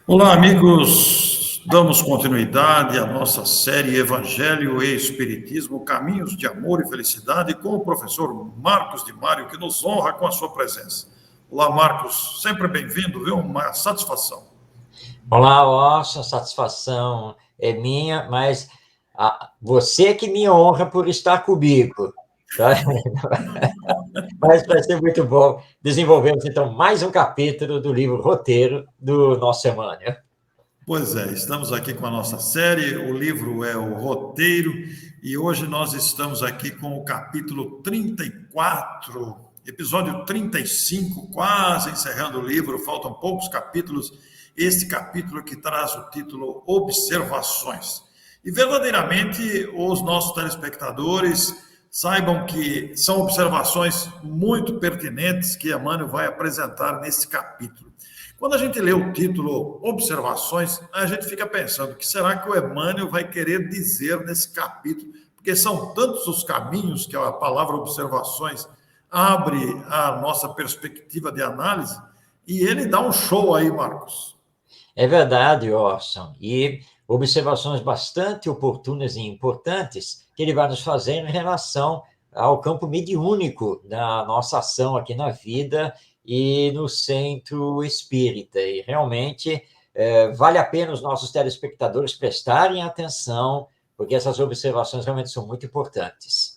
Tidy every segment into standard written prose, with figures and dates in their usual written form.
Olá, amigos. Damos continuidade à nossa série Evangelho e Espiritismo, Caminhos de Amor e Felicidade, com o professor Marcos de Mário, que nos honra com a sua presença. Olá, Marcos. Sempre bem-vindo, viu? Uma satisfação. Olá, Orson, satisfação é minha, mas você que me honra por estar comigo, tá? Mas vai ser muito bom. Desenvolvemos, então, mais um capítulo do livro Roteiro do Nosso Emmanuel. Pois é, estamos aqui com a nossa série, o livro é o Roteiro, e hoje nós estamos aqui com o capítulo 34, episódio 35, quase encerrando o livro, faltam poucos capítulos, este capítulo que traz o título Observações. E verdadeiramente os nossos telespectadores saibam que são observações muito pertinentes que Emmanuel vai apresentar nesse capítulo. Quando a gente lê o título Observações, a gente fica pensando, o que será que o Emmanuel vai querer dizer nesse capítulo? Porque são tantos os caminhos que a palavra observações abre a nossa perspectiva de análise, e ele dá um show aí, Marcos. É verdade, Orson, e observações bastante oportunas e importantes que ele vai nos fazer em relação ao campo mediúnico da nossa ação aqui na vida e no centro espírita. E realmente vale a pena os nossos telespectadores prestarem atenção, porque essas observações realmente são muito importantes.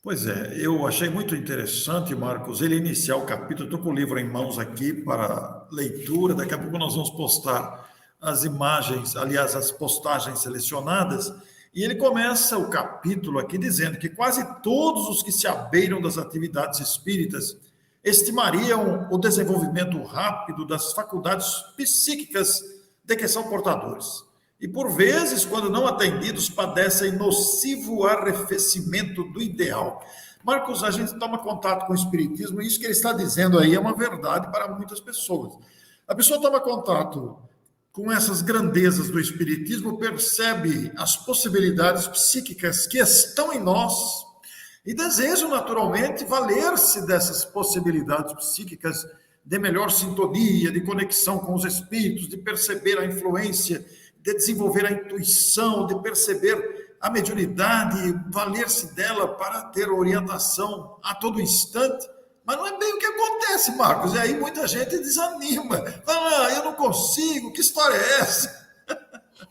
Pois é, eu achei muito interessante, Marcos, ele iniciar o capítulo. Estou com o livro em mãos aqui para leitura. Daqui a pouco nós vamos postar as imagens, aliás, as postagens selecionadas. E ele começa o capítulo aqui dizendo que quase todos os que se abeiram das atividades espíritas estimariam o desenvolvimento rápido das faculdades psíquicas de que são portadores. E por vezes, quando não atendidos, padecem nocivo arrefecimento do ideal. Marcos, a gente toma contato com o Espiritismo, e isso que ele está dizendo aí é uma verdade para muitas pessoas. A pessoa toma contato com essas grandezas do Espiritismo, percebe as possibilidades psíquicas que estão em nós e deseja, naturalmente, valer-se dessas possibilidades psíquicas de melhor sintonia, de conexão com os espíritos, de perceber a influência, de desenvolver a intuição, de perceber a mediunidade, valer-se dela para ter orientação a todo instante. Mas não é bem o que acontece, Marcos. E aí muita gente desanima. Fala, eu não consigo, que história é essa?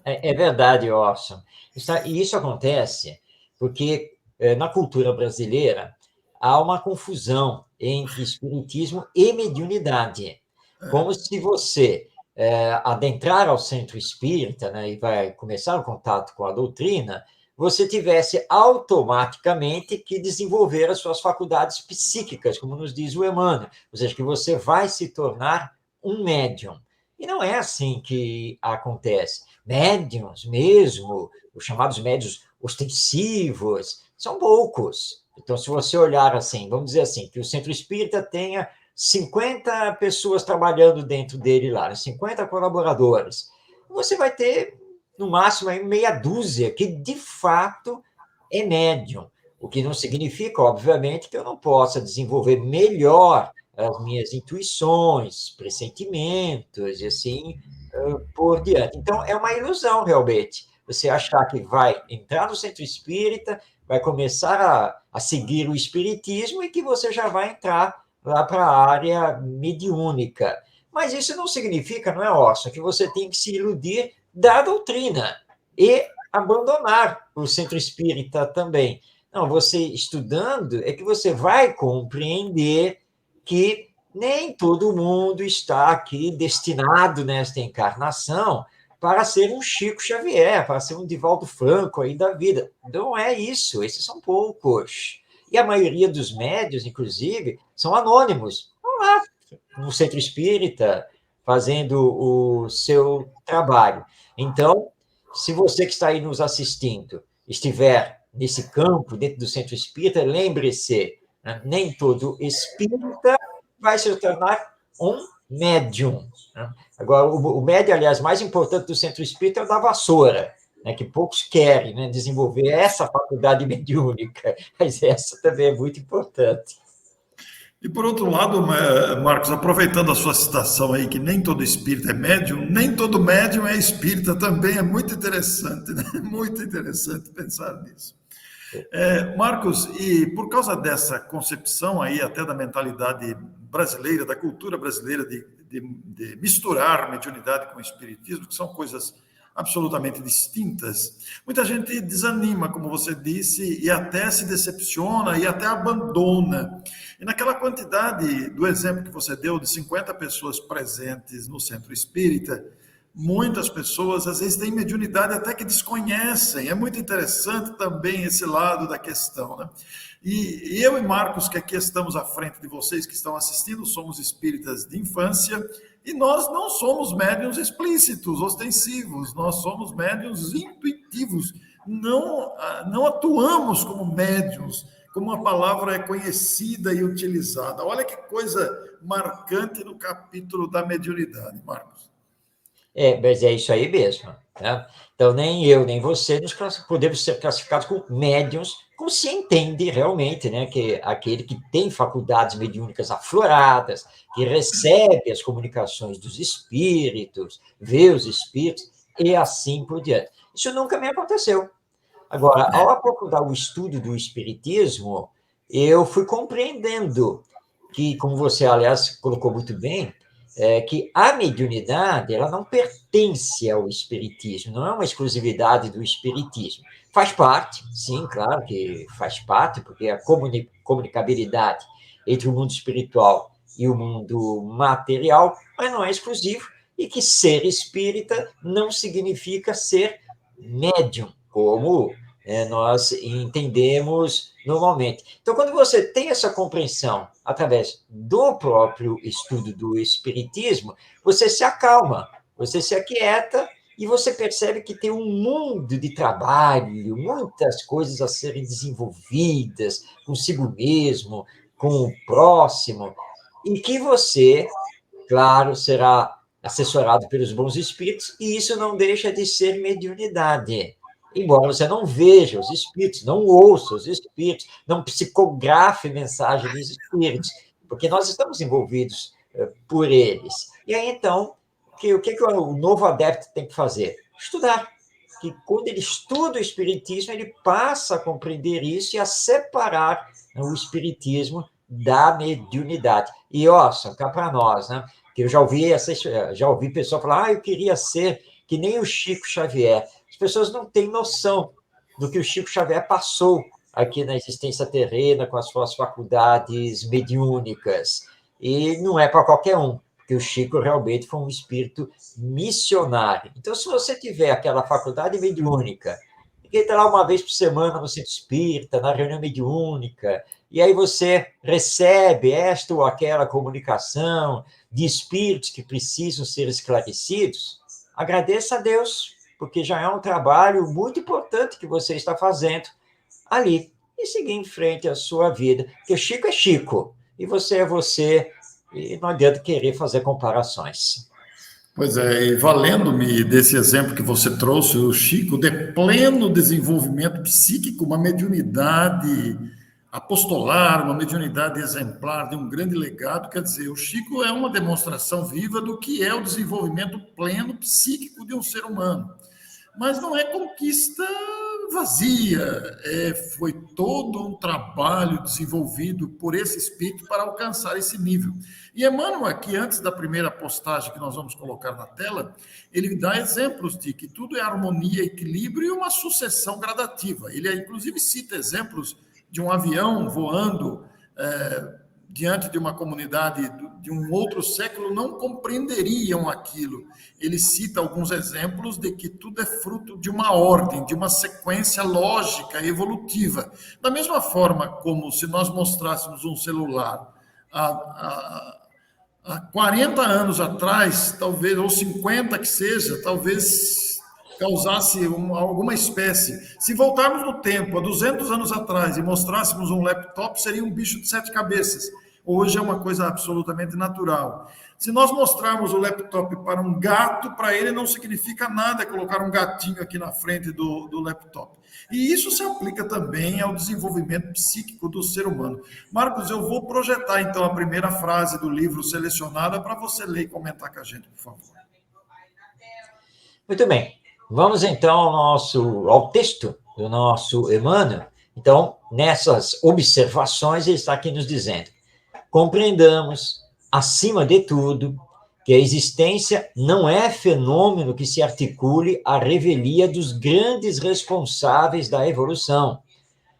É verdade, Orson. E isso acontece porque na cultura brasileira há uma confusão entre espiritismo e mediunidade. Como se você adentrar ao centro espírita, né, e vai começar o contato com a doutrina, você tivesse automaticamente que desenvolver as suas faculdades psíquicas, como nos diz o Emmanuel, ou seja, que você vai se tornar um médium. E não é assim que acontece. Médiuns mesmo, os chamados médiuns ostensivos, são poucos. Então, se você olhar assim, vamos dizer assim, que o centro espírita tenha 50 pessoas trabalhando dentro dele lá, 50 colaboradores, você vai ter, no máximo, aí, meia dúzia que, de fato, é médium. O que não significa, obviamente, que eu não possa desenvolver melhor as minhas intuições, pressentimentos, e assim por diante. Então, é uma ilusão, realmente, você achar que vai entrar no centro espírita, vai começar a seguir o espiritismo e que você já vai entrar lá para a área mediúnica. Mas isso não significa, não é, Orson, que você tem que se iludir da doutrina e abandonar o centro espírita também. Não, você estudando é que você vai compreender que nem todo mundo está aqui destinado nesta encarnação para ser um Chico Xavier, para ser um Divaldo Franco aí da vida. Não é isso, esses são poucos. E a maioria dos médios, inclusive, são anônimos. Estão lá no centro espírita, fazendo o seu trabalho. Então, se você que está aí nos assistindo estiver nesse campo, dentro do centro espírita, lembre-se, né, nem todo espírita vai se tornar um médium. Né? Agora, o médium, aliás, mais importante do centro espírita é o da vassoura, né, que poucos querem, né, desenvolver essa faculdade mediúnica, mas essa também é muito importante. E por outro lado, Marcos, aproveitando a sua citação aí, que nem todo espírita é médium, nem todo médium é espírita também, é muito interessante, né? Muito interessante pensar nisso. Marcos, e por causa dessa concepção aí, até da mentalidade brasileira, da cultura brasileira, de misturar mediunidade com espiritismo, que são coisas absolutamente distintas, muita gente desanima, como você disse, e até se decepciona e até abandona. E naquela quantidade do exemplo que você deu de 50 pessoas presentes no centro espírita, muitas pessoas às vezes têm mediunidade até que desconhecem. É muito interessante também esse lado da questão, né? E eu e Marcos, que aqui estamos à frente de vocês que estão assistindo, somos espíritas de infância, e nós não somos médiuns explícitos, ostensivos, nós somos médiuns intuitivos, não atuamos como médiuns, como a palavra é conhecida e utilizada. Olha que coisa marcante no capítulo da mediunidade, Marcos. Mas é isso aí mesmo. Né? Então, nem eu, nem você podemos ser classificados como médiums, como se entende realmente, né? Que aquele que tem faculdades mediúnicas afloradas, que recebe as comunicações dos espíritos, vê os espíritos, e assim por diante. Isso nunca me aconteceu. Agora, ao aprofundar o estudo do espiritismo, eu fui compreendendo que, como você, aliás, colocou muito bem, que a mediunidade ela não pertence ao espiritismo, não é uma exclusividade do espiritismo. Faz parte, sim, claro que faz parte, porque a comunicabilidade entre o mundo espiritual e o mundo material, mas não é exclusivo, e que ser espírita não significa ser médium, como nós entendemos normalmente. Então, quando você tem essa compreensão através do próprio estudo do espiritismo, você se acalma, você se aquieta e você percebe que tem um mundo de trabalho, muitas coisas a serem desenvolvidas consigo mesmo, com o próximo, e que você, claro, será assessorado pelos bons espíritos, e isso não deixa de ser mediunidade. Embora você não veja os espíritos, não ouça os espíritos, não psicografe mensagem dos espíritos, porque nós estamos envolvidos por eles. E aí, então, o que o novo adepto tem que fazer? Estudar. Que quando ele estuda o espiritismo, ele passa a compreender isso e a separar o espiritismo da mediunidade. E, ó, só cá para nós, né? Que eu já ouvi pessoa falar, eu queria ser que nem o Chico Xavier. As pessoas não têm noção do que o Chico Xavier passou aqui na existência terrena com as suas faculdades mediúnicas. E não é para qualquer um, porque o Chico realmente foi um espírito missionário. Então, se você tiver aquela faculdade mediúnica, que está lá uma vez por semana no centro espírita, na reunião mediúnica, e aí você recebe esta ou aquela comunicação de espíritos que precisam ser esclarecidos, agradeça a Deus, porque já é um trabalho muito importante que você está fazendo ali, e seguir em frente a sua vida, porque Chico é Chico, e você é você, e não adianta querer fazer comparações. Pois é, e valendo-me desse exemplo que você trouxe, o Chico, de pleno desenvolvimento psíquico, uma mediunidade apostolar, uma mediunidade exemplar, de um grande legado, quer dizer, o Chico é uma demonstração viva do que é o desenvolvimento pleno psíquico de um ser humano. Mas não é conquista vazia, foi todo um trabalho desenvolvido por esse espírito para alcançar esse nível. E Emmanuel, aqui, antes da primeira postagem que nós vamos colocar na tela, ele dá exemplos de que tudo é harmonia, equilíbrio e uma sucessão gradativa. Ele, inclusive, cita exemplos de um avião voando diante de uma comunidade de um outro século, não compreenderiam aquilo. Ele cita alguns exemplos de que tudo é fruto de uma ordem, de uma sequência lógica e evolutiva. Da mesma forma como se nós mostrássemos um celular há 40 anos atrás, talvez, ou 50 que seja, talvez causasse alguma espécie. Se voltarmos no tempo, há 200 anos atrás, e mostrássemos um laptop, seria um bicho de 7 cabeças. Hoje é uma coisa absolutamente natural. Se nós mostrarmos o laptop para um gato, para ele não significa nada colocar um gatinho aqui na frente do laptop. E isso se aplica também ao desenvolvimento psíquico do ser humano. Marcos, eu vou projetar então a primeira frase do livro selecionada para você ler e comentar com a gente, por favor. Muito bem. Vamos então ao texto do nosso Emmanuel. Então, nessas observações, ele está aqui nos dizendo: compreendamos, acima de tudo, que a existência não é fenômeno que se articule à revelia dos grandes responsáveis da evolução.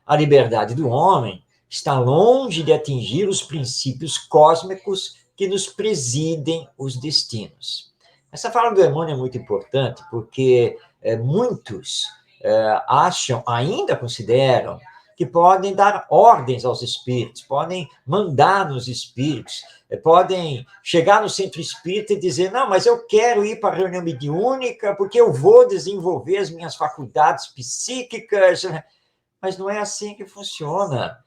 A liberdade do homem está longe de atingir os princípios cósmicos que nos presidem os destinos. Essa fala do Emmanuel é muito importante, porque muitos acham, ainda consideram, que podem dar ordens aos espíritos, podem mandar nos espíritos, podem chegar no centro espírita e dizer: não, mas eu quero ir para a reunião mediúnica porque eu vou desenvolver as minhas faculdades psíquicas. Mas não é assim que funciona.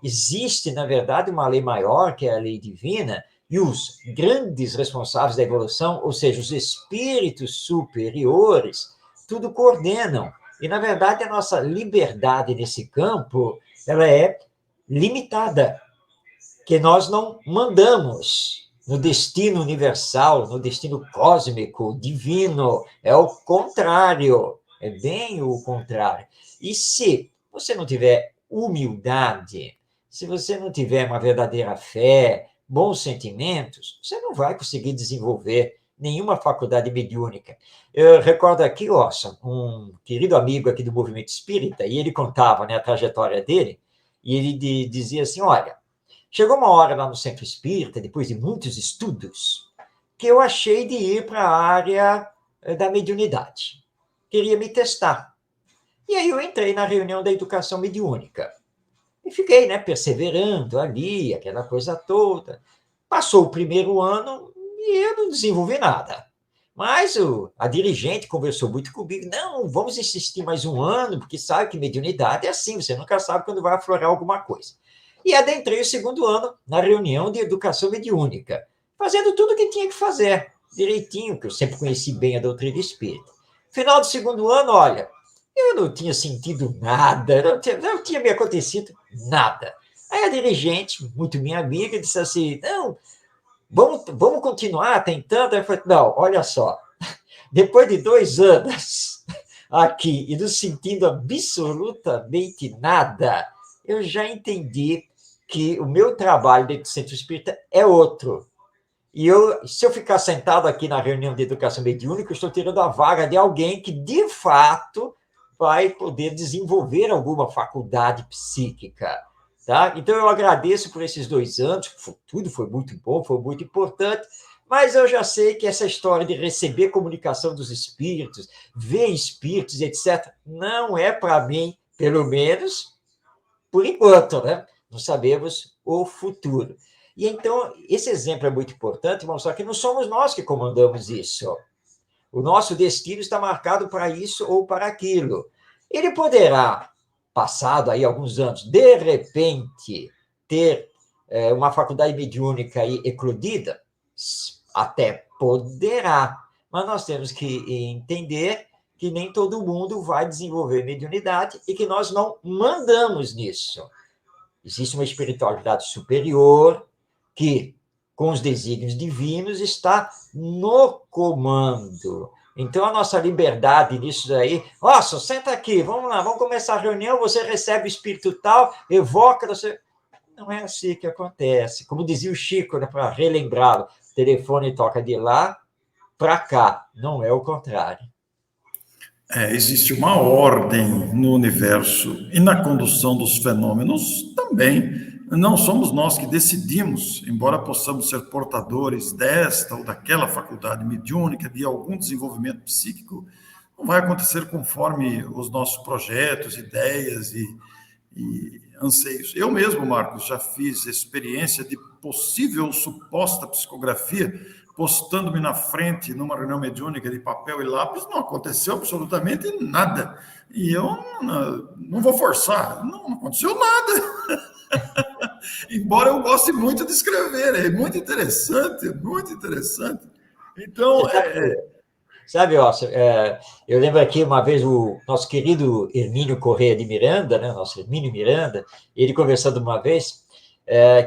Existe, na verdade, uma lei maior, que é a lei divina, e os grandes responsáveis da evolução, ou seja, os espíritos superiores, tudo coordenam. E, na verdade, a nossa liberdade nesse campo, ela é limitada, que nós não mandamos no destino universal, no destino cósmico, divino. É o contrário, é bem o contrário. E se você não tiver humildade, se você não tiver uma verdadeira fé, bons sentimentos, você não vai conseguir desenvolver nenhuma faculdade mediúnica. Eu recordo aqui, um querido amigo aqui do movimento espírita, e ele contava, né, a trajetória dele, e ele dizia assim: olha, chegou uma hora lá no centro espírita, depois de muitos estudos, que eu achei de ir para a área da mediunidade. Queria me testar. E aí eu entrei na reunião da educação mediúnica. E fiquei, né, perseverando ali, aquela coisa toda. Passou o primeiro ano e eu não desenvolvi nada. Mas a dirigente conversou muito comigo: não, vamos insistir mais um ano, porque sabe que mediunidade é assim, você nunca sabe quando vai aflorar alguma coisa. E adentrei o segundo ano na reunião de educação mediúnica, fazendo tudo o que tinha que fazer, direitinho, que eu sempre conheci bem a doutrina espírita. Final do segundo ano, olha, eu não tinha sentido nada, não tinha me acontecido nada. Aí a dirigente, muito minha amiga, disse assim: não, vamos continuar tentando. Eu falei: não, olha só, depois de 2 anos aqui e não sentindo absolutamente nada, eu já entendi que o meu trabalho dentro do centro espírita é outro. E se eu ficar sentado aqui na reunião de educação mediúnica, eu estou tirando a vaga de alguém que, de fato, vai poder desenvolver alguma faculdade psíquica. Tá? Então, eu agradeço por esses 2 anos, tudo foi muito bom, foi muito importante, mas eu já sei que essa história de receber comunicação dos espíritos, ver espíritos, etc., não é para mim, pelo menos por enquanto, né? Não sabemos o futuro. E então, esse exemplo é muito importante, mostrar que não somos nós que comandamos isso. O nosso destino está marcado para isso ou para aquilo. Ele poderá, passado aí alguns anos, de repente, ter uma faculdade mediúnica aí eclodida? Até poderá, mas nós temos que entender que nem todo mundo vai desenvolver mediunidade e que nós não mandamos nisso. Existe uma espiritualidade superior que, com os desígnios divinos, está no comando. Então, a nossa liberdade nisso daí: senta aqui, vamos lá, vamos começar a reunião, você recebe o espírito tal, evoca, você... Não é assim que acontece. Como dizia o Chico, né, para relembrá-lo, o telefone toca de lá para cá, não é o contrário. Existe uma ordem no universo e na condução dos fenômenos também. Não somos nós que decidimos, embora possamos ser portadores desta ou daquela faculdade mediúnica, de algum desenvolvimento psíquico, não vai acontecer conforme os nossos projetos, ideias e anseios. Eu mesmo, Marcos, já fiz experiência de possível suposta psicografia, postando-me na frente numa reunião mediúnica de papel e lápis, não aconteceu absolutamente nada. E eu não vou forçar, não aconteceu nada. Embora eu goste muito de escrever, é muito interessante, muito interessante. Então, Você sabe, Oscar, eu lembro aqui uma vez o nosso querido Hermínio Corrêa de Miranda, né, nosso Hermínio Miranda, ele conversando uma vez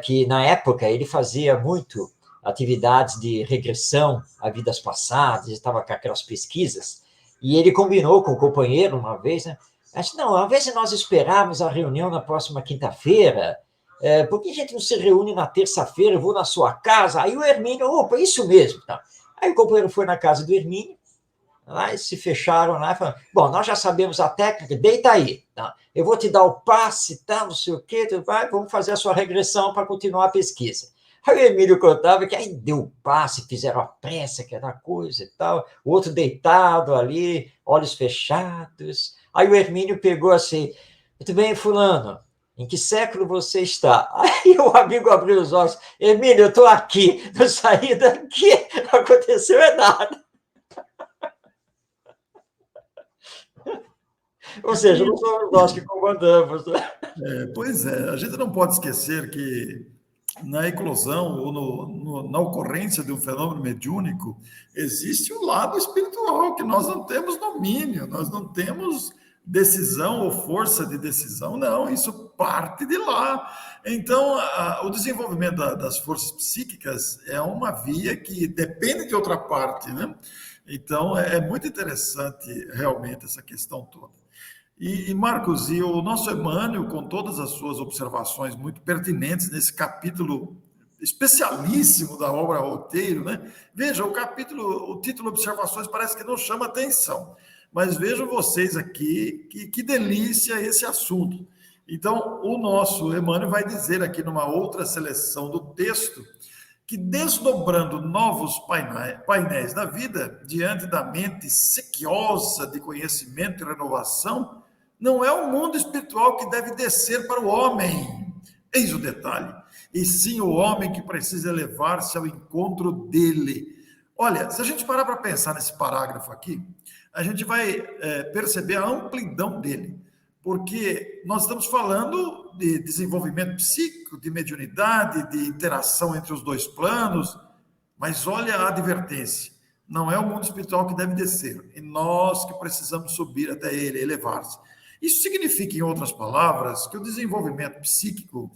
que na época ele fazia muito atividades de regressão a vidas passadas, estava com aquelas pesquisas, e ele combinou com o companheiro uma vez, né? Acho, não, ao invés de nós esperarmos a reunião na próxima quinta-feira, por que a gente não se reúne na terça-feira? Eu vou na sua casa. Aí o Hermínio, opa, isso mesmo. Tá. Aí o companheiro foi na casa do Hermínio, lá e se fecharam lá e falaram, bom, nós já sabemos a técnica, deita aí, tá? Eu vou te dar o passe, tá, não sei o quê, vamos fazer a sua regressão para continuar a pesquisa. Aí o Emílio contava que aí deu o passe, fizeram a pressa, que era coisa e tal, o outro deitado ali, olhos fechados. Aí o Hermínio pegou assim, muito bem, fulano, em que século você está? Aí o amigo abriu os olhos, Hermínio, eu estou aqui, não saí daqui, não aconteceu nada. Ou seja, não somos nós que comandamos. pois é, a gente não pode esquecer que na eclosão ou na ocorrência de um fenômeno mediúnico, existe um lado espiritual que nós não temos domínio, nós não temos decisão ou força de decisão, não, isso parte de lá. Então, o desenvolvimento das forças psíquicas é uma via que depende de outra parte, né? Então, é muito interessante realmente essa questão toda. E, Marcos, e o nosso Emmanuel, com todas as suas observações muito pertinentes nesse capítulo especialíssimo da obra Roteiro, né? Veja, o título Observações parece que não chama atenção, mas vejam vocês aqui que delícia esse assunto. Então, o nosso Emmanuel vai dizer aqui numa outra seleção do texto que desdobrando novos painéis da vida, diante da mente sequiosa de conhecimento e renovação, não é o mundo espiritual que deve descer para o homem, eis o detalhe, e sim o homem que precisa elevar-se ao encontro dele. Olha, se a gente parar para pensar nesse parágrafo aqui, a gente vai perceber a amplidão dele, porque nós estamos falando de desenvolvimento psíquico, de mediunidade, de interação entre os dois planos, mas olha a advertência, não é o mundo espiritual que deve descer, e nós que precisamos subir até ele, elevar-se. Isso significa, em outras palavras, que o desenvolvimento psíquico,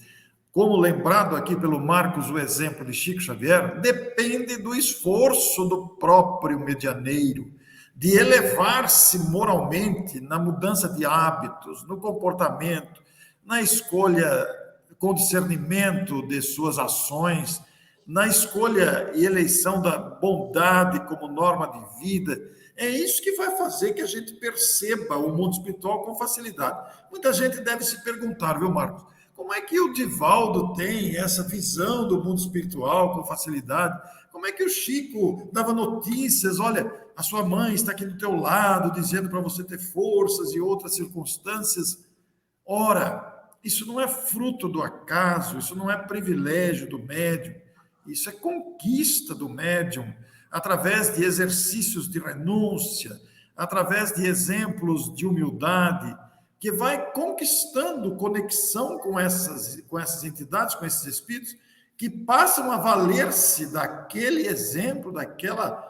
como lembrado aqui pelo Marcos, o exemplo de Chico Xavier, depende do esforço do próprio medianeiro, de elevar-se moralmente na mudança de hábitos, no comportamento, na escolha com discernimento de suas ações, na escolha e eleição da bondade como norma de vida. É isso que vai fazer que a gente perceba o mundo espiritual com facilidade. Muita gente deve se perguntar, viu, Marcos? Como é que o Divaldo tem essa visão do mundo espiritual com facilidade? Como é que o Chico dava notícias? Olha, a sua mãe está aqui do teu lado, dizendo para você ter forças e outras circunstâncias. Ora, isso não é fruto do acaso, isso não é privilégio do médium, isso é conquista do médium, através de exercícios de renúncia, através de exemplos de humildade, que vai conquistando conexão com essas entidades, com esses espíritos, que passam a valer-se daquele exemplo, daquela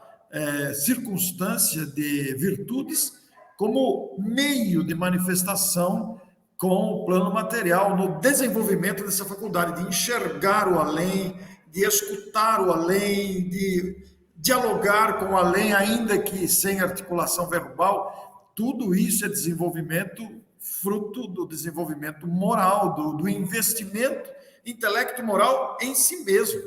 circunstância de virtudes, como meio de manifestação com o plano material, no desenvolvimento dessa faculdade de enxergar o além, de escutar o além, de dialogar com o além, ainda que sem articulação verbal. Tudo isso é desenvolvimento, fruto do desenvolvimento moral, do investimento intelecto moral em si mesmo.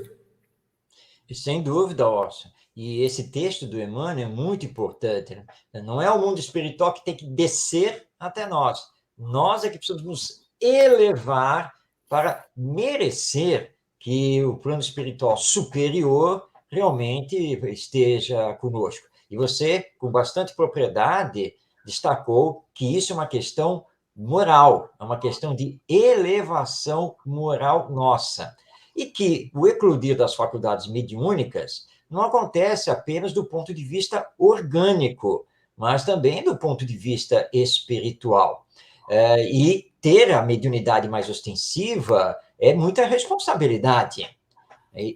Sem dúvida, Orson. E esse texto do Emmanuel é muito importante. Né? Não é o mundo espiritual que tem que descer até nós. Nós é que precisamos nos elevar para merecer que o plano espiritual superior realmente esteja conosco. E você, com bastante propriedade, destacou que isso é uma questão moral, é uma questão de elevação moral nossa. E que o eclodir das faculdades mediúnicas não acontece apenas do ponto de vista orgânico, mas também do ponto de vista espiritual. E ter a mediunidade mais ostensiva é muita responsabilidade.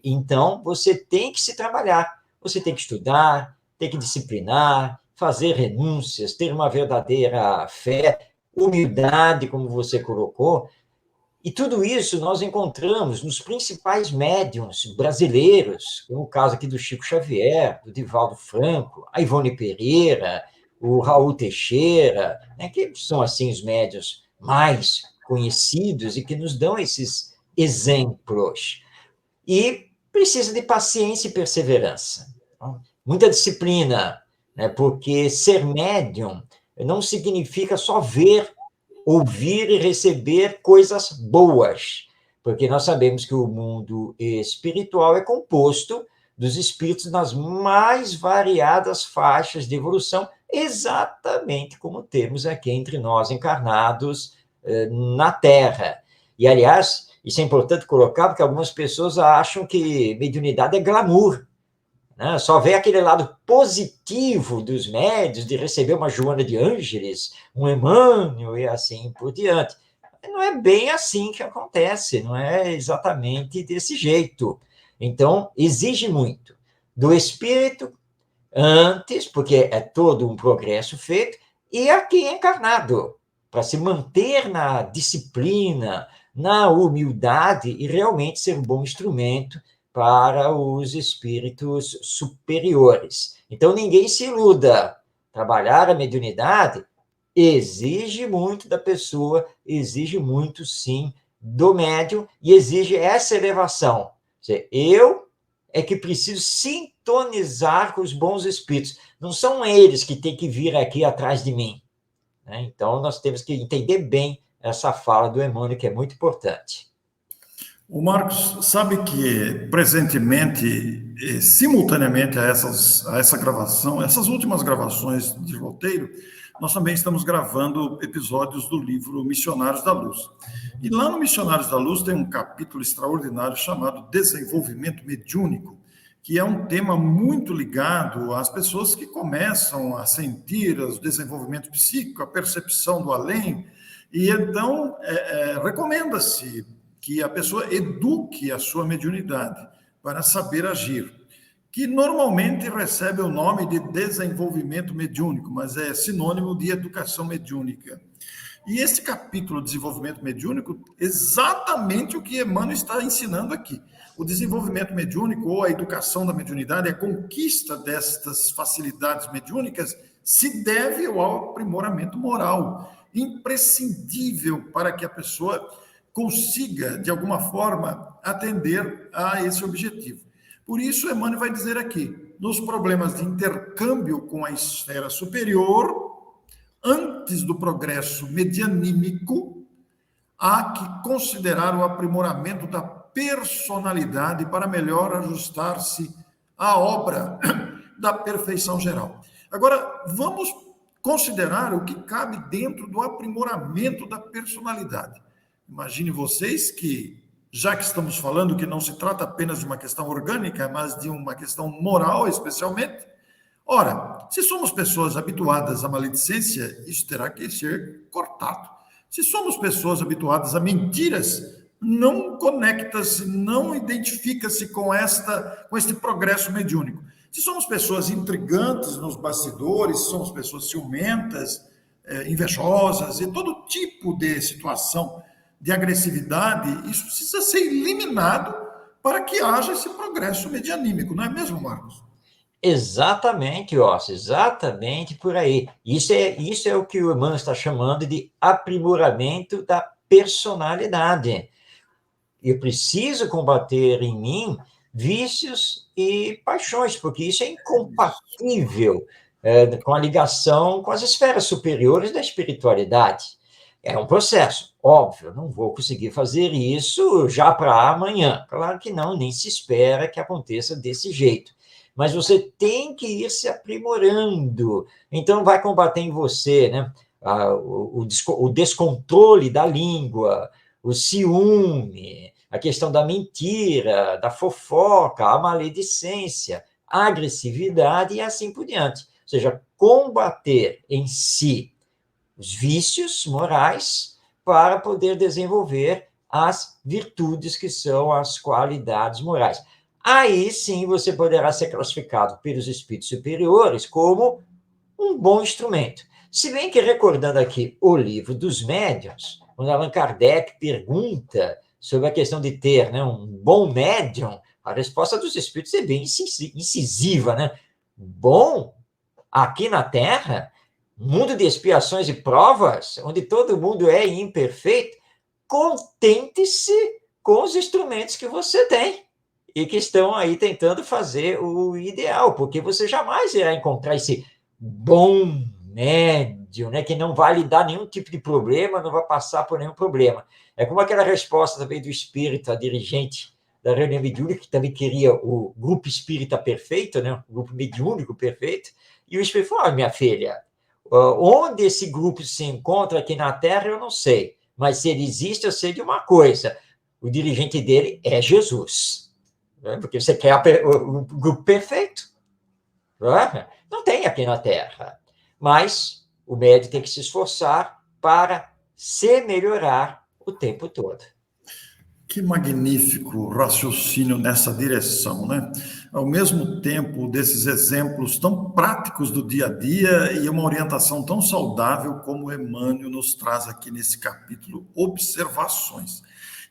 Então, você tem que se trabalhar, você tem que estudar, tem que disciplinar, fazer renúncias, ter uma verdadeira fé, humildade, como você colocou. E tudo isso nós encontramos nos principais médiuns brasileiros, como o caso aqui do Chico Xavier, do Divaldo Franco, a Ivone Pereira, o Raul Teixeira, né, que são assim os médiuns mais conhecidos e que nos dão esses exemplos. E precisa de paciência e perseverança. Muita disciplina, né, porque ser médium não significa só ver, ouvir e receber coisas boas, porque nós sabemos que o mundo espiritual é composto dos espíritos nas mais variadas faixas de evolução, exatamente como temos aqui entre nós encarnados na Terra. E, aliás, isso é importante colocar, porque algumas pessoas acham que mediunidade é glamour, né? Só vê aquele lado positivo dos médios, de receber uma Joana de Ângeles, um Emmanuel e assim por diante. Não é bem assim que acontece, não é exatamente desse jeito. Então, exige muito do espírito antes, porque é todo um progresso feito, e aqui encarnado, para se manter na disciplina, na humildade e realmente ser um bom instrumento para os espíritos superiores. Então, ninguém se iluda. Trabalhar a mediunidade exige muito da pessoa, exige muito, sim, do médium, e exige essa elevação. Ou seja, eu é que preciso sintonizar com os bons espíritos. Não são eles que têm que vir aqui atrás de mim, né? Então, nós temos que entender bem essa fala do Emmanuel, que é muito importante. O Marcos sabe que presentemente, simultaneamente a essa gravação, essas últimas gravações de roteiro, nós também estamos gravando episódios do livro Missionários da Luz. E lá no Missionários da Luz tem um capítulo extraordinário chamado Desenvolvimento Mediúnico, que é um tema muito ligado às pessoas que começam a sentir o desenvolvimento psíquico, a percepção do além, e então recomenda-se que a pessoa eduque a sua mediunidade para saber agir, que normalmente recebe o nome de desenvolvimento mediúnico, mas é sinônimo de educação mediúnica. E esse capítulo, desenvolvimento mediúnico, exatamente o que Emmanuel está ensinando aqui. O desenvolvimento mediúnico ou a educação da mediunidade, a conquista destas facilidades mediúnicas, se deve ao aprimoramento moral, imprescindível para que a pessoa consiga, de alguma forma, atender a esse objetivo. Por isso, Emmanuel vai dizer aqui, nos problemas de intercâmbio com a esfera superior, antes do progresso medianímico, há que considerar o aprimoramento da personalidade para melhor ajustar-se à obra da perfeição geral. Agora, vamos considerar o que cabe dentro do aprimoramento da personalidade. Imagine vocês que, já que estamos falando que não se trata apenas de uma questão orgânica, mas de uma questão moral, especialmente, ora, se somos pessoas habituadas à maledicência, isso terá que ser cortado. Se somos pessoas habituadas a mentiras, não conecta-se, não identifica-se com este progresso mediúnico. Se somos pessoas intrigantes nos bastidores, se somos pessoas ciumentas, invejosas e todo tipo de situação de agressividade, isso precisa ser eliminado para que haja esse progresso medianímico, não é mesmo, Marcos? Exatamente, Ossi, exatamente por aí. Isso é o que o Emmanuel está chamando de aprimoramento da personalidade. Eu preciso combater em mim vícios e paixões, porque isso é incompatível com a ligação com as esferas superiores da espiritualidade. É um processo, óbvio, não vou conseguir fazer isso já para amanhã. Claro que não, nem se espera que aconteça desse jeito. Mas você tem que ir se aprimorando. Então, vai combater em você, né? O descontrole da língua, o ciúme, a questão da mentira, da fofoca, a maledicência, a agressividade e assim por diante. Ou seja, combater em si os vícios morais para poder desenvolver as virtudes, que são as qualidades morais. Aí sim você poderá ser classificado pelos espíritos superiores como um bom instrumento. Se bem que, recordando aqui o livro dos médiuns, quando Allan Kardec pergunta sobre a questão de ter, né, um bom médium, a resposta dos espíritos é bem incisiva, né? Bom, aqui na Terra, mundo de expiações e provas, onde todo mundo é imperfeito, contente-se com os instrumentos que você tem e que estão aí tentando fazer o ideal, porque você jamais irá encontrar esse bom médium, né, que não vai lhe dar nenhum tipo de problema, não vai passar por nenhum problema. É como aquela resposta também do espírito, a dirigente da reunião mediúnica, que também queria o grupo espírita perfeito, né, o grupo mediúnico perfeito, e o espírito falou: minha filha, onde esse grupo se encontra aqui na Terra, eu não sei, mas se ele existe, eu sei de uma coisa: o dirigente dele é Jesus, né? Porque você quer o grupo perfeito, né? Não tem aqui na Terra, mas o médium tem que se esforçar para se melhorar o tempo todo. Que magnífico raciocínio nessa direção, né? Ao mesmo tempo, desses exemplos tão práticos do dia a dia e uma orientação tão saudável como Emmanuel nos traz aqui nesse capítulo, Observações.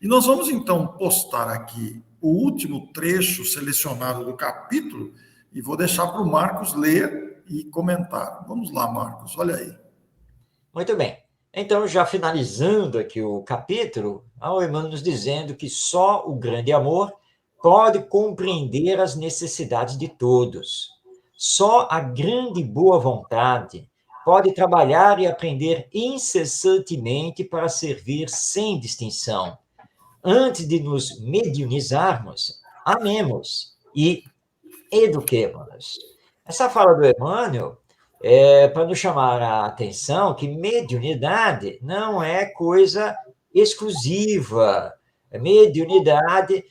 E nós vamos então postar aqui o último trecho selecionado do capítulo e vou deixar para o Marcos ler e comentar. Vamos lá, Marcos, olha aí. Muito bem. Então, já finalizando aqui o capítulo, o Emmanuel nos dizendo que só o grande amor pode compreender as necessidades de todos. Só a grande boa vontade pode trabalhar e aprender incessantemente para servir sem distinção. Antes de nos mediunizarmos, amemos e eduquemo-nos. Essa fala do Emmanuel é para nos chamar a atenção que mediunidade não é coisa exclusiva. Mediunidade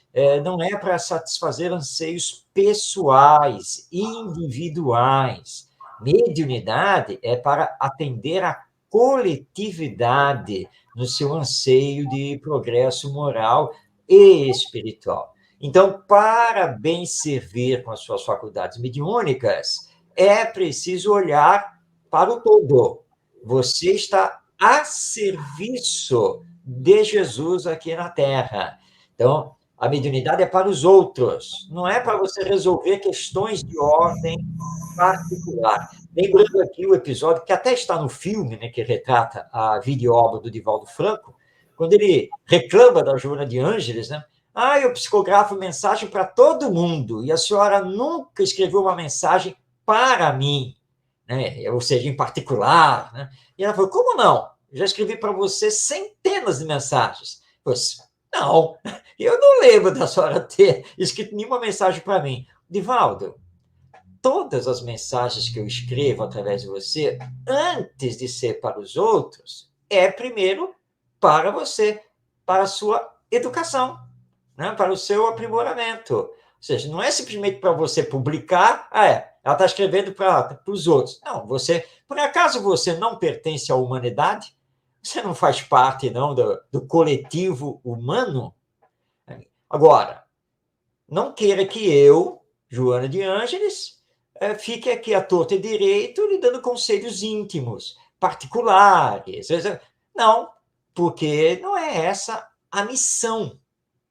não é para satisfazer anseios pessoais, individuais. Mediunidade é para atender a coletividade no seu anseio de progresso moral e espiritual. Então, para bem servir com as suas faculdades mediúnicas, é preciso olhar para o todo. Você está a serviço de Jesus aqui na Terra. Então, a mediunidade é para os outros, não é para você resolver questões de ordem particular. Lembrando aqui o episódio que até está no filme, né, que retrata a vida e obra do Divaldo Franco, quando ele reclama da Joana de Ângeles, né? Eu psicografo mensagem para todo mundo, e a senhora nunca escreveu uma mensagem para mim, né? Ou seja, em particular. Né? E ela falou: como não? Já escrevi para você centenas de mensagens. Pois, não, eu não lembro da senhora ter escrito nenhuma mensagem para mim. Divaldo, todas as mensagens que eu escrevo através de você, antes de ser para os outros, é primeiro para você, para a sua educação, né? Para o seu aprimoramento. Ou seja, não é simplesmente para você publicar, ela está escrevendo para os outros. Não, você, por acaso você não pertence à humanidade? Você não faz parte, não, do coletivo humano? Agora, não queira que eu, Joana de Ângeles, fique aqui à torta e direito lhe dando conselhos íntimos, particulares. Não, porque não é essa a missão,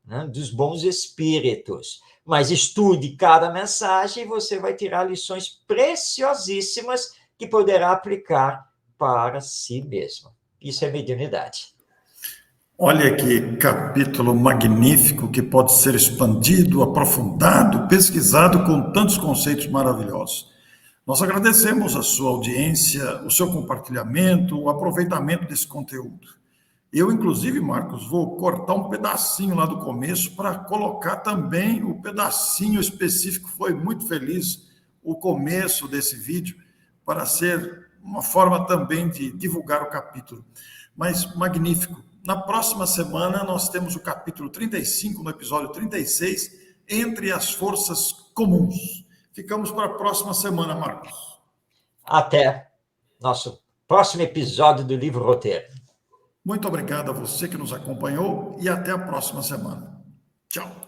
né, dos bons espíritos. Mas estude cada mensagem e você vai tirar lições preciosíssimas que poderá aplicar para si mesmo. Isso é mediunidade. Olha que capítulo magnífico que pode ser expandido, aprofundado, pesquisado com tantos conceitos maravilhosos. Nós agradecemos a sua audiência, o seu compartilhamento, o aproveitamento desse conteúdo. Eu, inclusive, Marcos, vou cortar um pedacinho lá do começo para colocar também o pedacinho específico. Foi muito feliz o começo desse vídeo, para ser uma forma também de divulgar o capítulo. Mas magnífico. Na próxima semana, nós temos o capítulo 35, no episódio 36, Entre as Forças Comuns. Ficamos para a próxima semana, Marcos. Até nosso próximo episódio do livro Roteiro. Muito obrigado a você que nos acompanhou e até a próxima semana. Tchau.